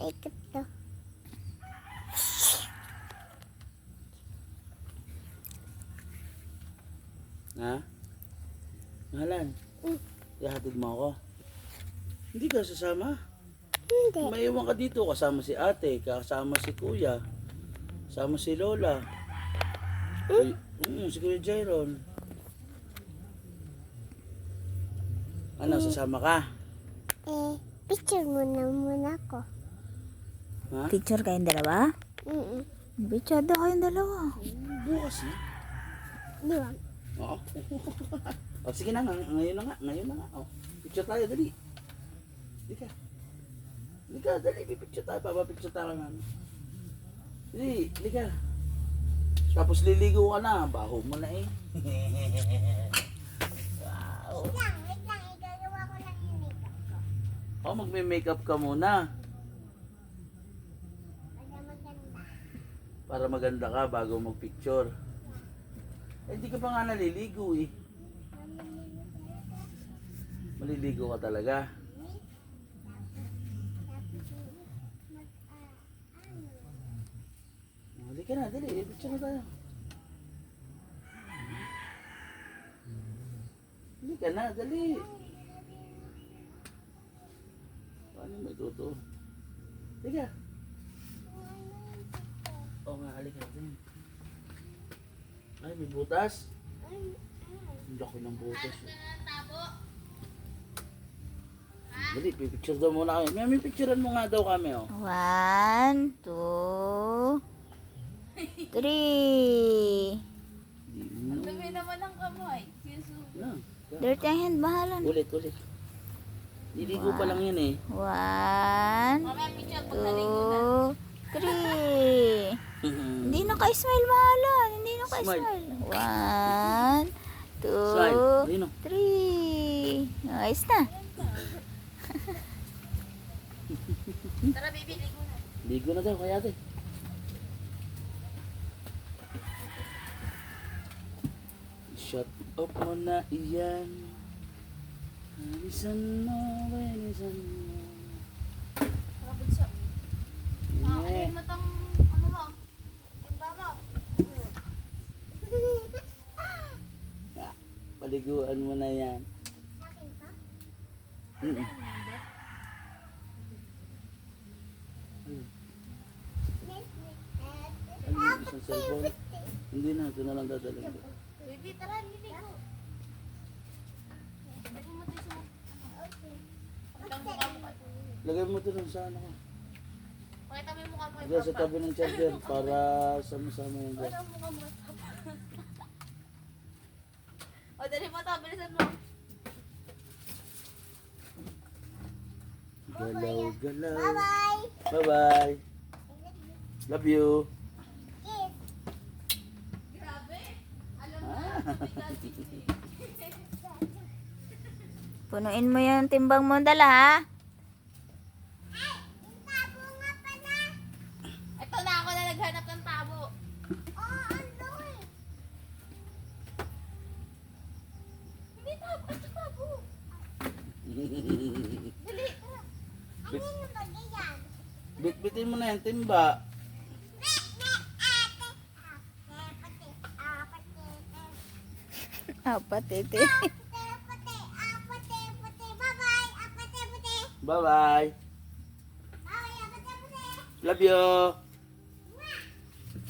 Ikot to. Ha? Mahalan? Ihatid mo ako? Hindi ka sasama? Hindi. Maiwan ka dito, kasama si ate, kasama si kuya, kasama si lola. Si Kuya Jairon. Ano, sasama ka? Picture muna ako. Ha? Picture kayong dalawa? Picture daw kayong dalawa. Bukas na. Di ba? Oo. O, sige na, ngayon na nga. O, picture tayo, dali. Lika, dali, picture tayo, papapicture tayo nga. Dali, lika. Tapos liligo ka na, baho mo na eh. Wow. Wait lang, igagawa ko lang yung makeup ko. O, magme-makeup ka muna. Para maganda. Para maganda ka bago magpicture. Eh, hindi ka pa nga naliligo eh. Maliligo ka talaga. Dali ka na, dali. Picture na tayo. Dali ka na, dali. Paano may tuto? Dali ka. Oo nga, halika natin. Ay, may butas. Ang laki ng butas. Dali, pipicture daw muna kami. May picturean mo nga daw kami, oh. 1, 2, 3. Dumi naman ang kamay. Na, Dirty ang hand, bahala na. ulit. Liligo pa lang yun eh. 1, Mamaya picture pag naligo na. 2, 3. Hindi naka-smile, bahala. Hindi naka-smile. 1, Smile. 2, Ayun, oh. 3. Ayos na. Tara baby, ligo na. Ligo na daw, kaya ate. Shut up mo na iyan. Bilisan mo. Tara bunso. Ano Eh, yung matang, ano mo? Timba mo. paliguan mo na yan. Mm-mm. Ano yung isang cellphone? Hindi na, ito na lang dadalhin ko. Baby, tara, liligo. Lagay mo tayo sa Pakita mo mukha mo. Lagay mo ito dun sa ano ko. Pakita mo yung mukha mo. Lagay sa tabi ng charger para sama-sama yung gas. Pakita mo mukha mo. O, dali mo ito. Bilisan mo. Galaw. Bye-bye. Bye-bye. Love you. Kiss. Grabe. Alam Ah. Punuin mo yung timbang mo dala, ha? Tabo nga pala. Ito na ako na naghanap ng tabo. Ano eh. Hindi tabo. Ito tabo. Dali. Tara. Ano yung bagay yan? Bitbitin mo na yung timba. Apatete. Bye-bye. Love you.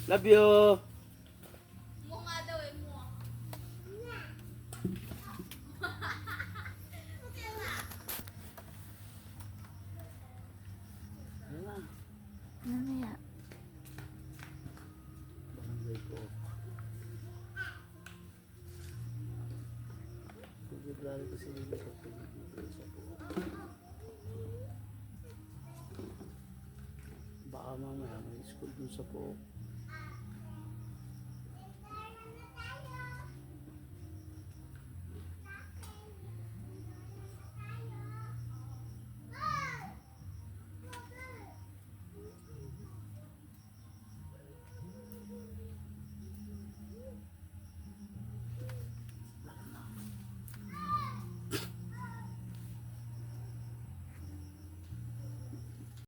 Love you. Mukha daw eh. Mukha. Ayun na. Mamaya. Barangay ko. February kasi nila sa pagkakita sa po. Baka mamaya may school dun sa po.